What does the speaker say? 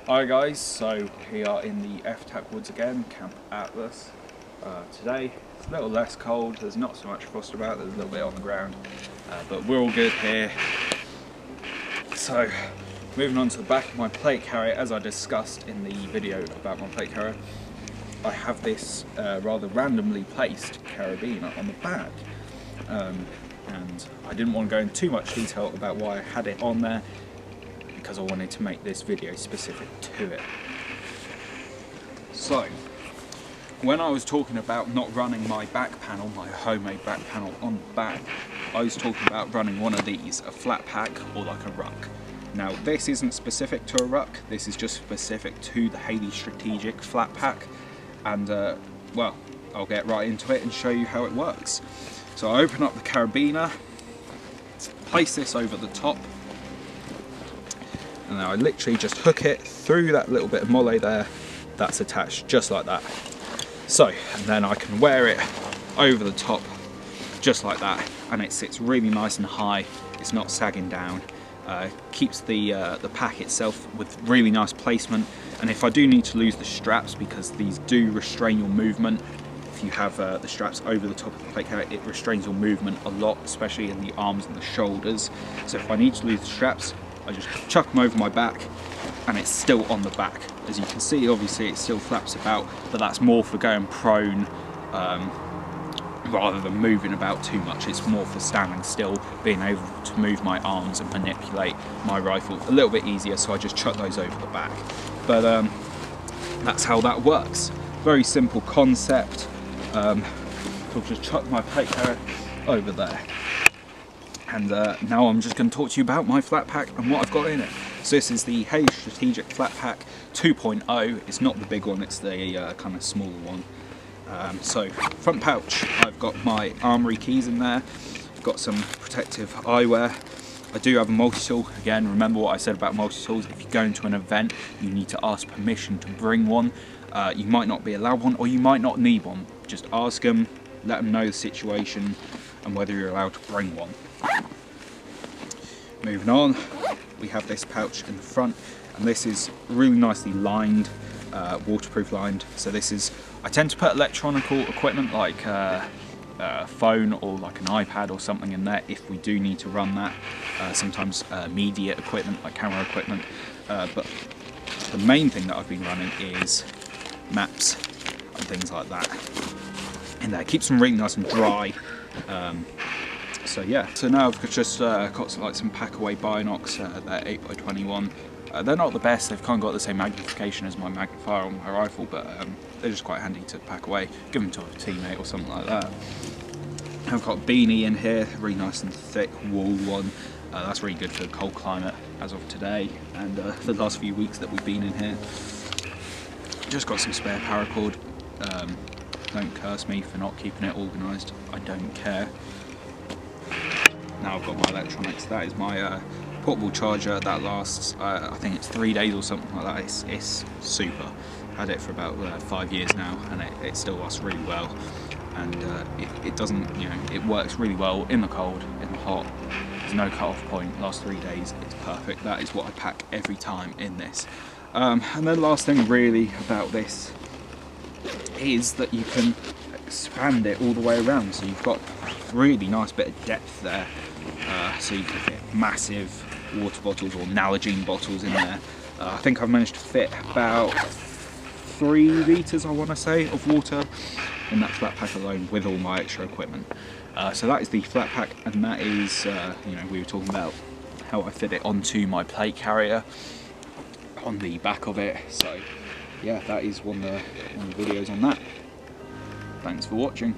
Hi guys, so we are in the F-Tac woods again, Camp Atlas. Today it's a little less cold, there's not so much frost about, there's a little bit on the ground, but we're all good here. So moving on to the back of my plate carrier, as I discussed in the video about my plate carrier, I have this rather randomly placed carabiner on the back, and I didn't want to go into too much detail about why I had it on there, because I wanted to make this video specific to it. So, when I was talking about not running my back panel, my homemade back panel on the back, I was talking about running one of these, a flat pack or like a ruck. Now this isn't specific to a ruck, this is just specific to the Haley Strategic flat pack, and well, I'll get right into it and show you how it works. So I open up the carabiner, place this over the top, and then I literally just hook it through that little bit of molle there that's attached, just like that. So, and then I can wear it over the top just like that, and it sits really nice and high, it's not sagging down, keeps the pack itself with really nice placement. And if I do need to lose the straps, because these do restrain your movement, if you have the straps over the top of the plate carrier, it restrains your movement a lot, especially in the arms and the shoulders. So if I need to lose the straps, I just chuck them over my back and it's still on the back. As you can see, obviously it still flaps about, but that's more for going prone rather than moving about too much. It's more for standing still, being able to move my arms and manipulate my rifle a little bit easier, so I just chuck those over the back. But that's how that works. Very simple concept. I'll just chuck my plate carrier over there. And now I'm just going to talk to you about my flat pack and what I've got in it. So this is the Haley Strategic Flat Pack 2.0. It's not the big one, it's the kind of smaller one. So front pouch, I've got my armory keys in there. I've got some protective eyewear. I do have a multi-tool. Again, remember what I said about multi-tools. If you go into an event, you need to ask permission to bring one. You might not be allowed one, or you might not need one. Just ask them, let them know the situation and whether you're allowed to bring one. Moving on, we have this pouch in the front, and this is really nicely lined, waterproof lined. So this is, I tend to put electronical equipment like a phone or like an iPad or something in there if we do need to run that. Sometimes media equipment like camera equipment, but the main thing that I've been running is maps and things like that in there. Keeps them really nice and dry. So yeah, so now I've just got some pack-away binocs, they're 8x21. They're not the best, they've kind of got the same magnification as my magnifier on my rifle, but they're just quite handy to pack away, give them to a teammate or something like that. I've got a beanie in here, really nice and thick wool one. That's really good for the cold climate as of today, and for the last few weeks that we've been in here. Just got some spare paracord. Don't curse me for not keeping it organised, I don't care. Now I've got my electronics. That is my portable charger that lasts, I think it's 3 days or something like that. It's super. Had it for about 5 years now, and it still lasts really well. And it doesn't, you know, it works really well in the cold, in the hot. There's no cut-off point. Last 3 days, it's perfect. That is what I pack every time in this. And then last thing really about this is that you can expand it all the way around. So you've got a really nice bit of depth there. So you can fit massive water bottles or Nalgene bottles in there. I think I've managed to fit about 3 litres, I want to say, of water in that flat pack alone with all my extra equipment. So that is the flat pack, and that is, you know, we were talking about how I fit it onto my plate carrier on the back of it. So yeah, that is one of the videos on that. Thanks for watching.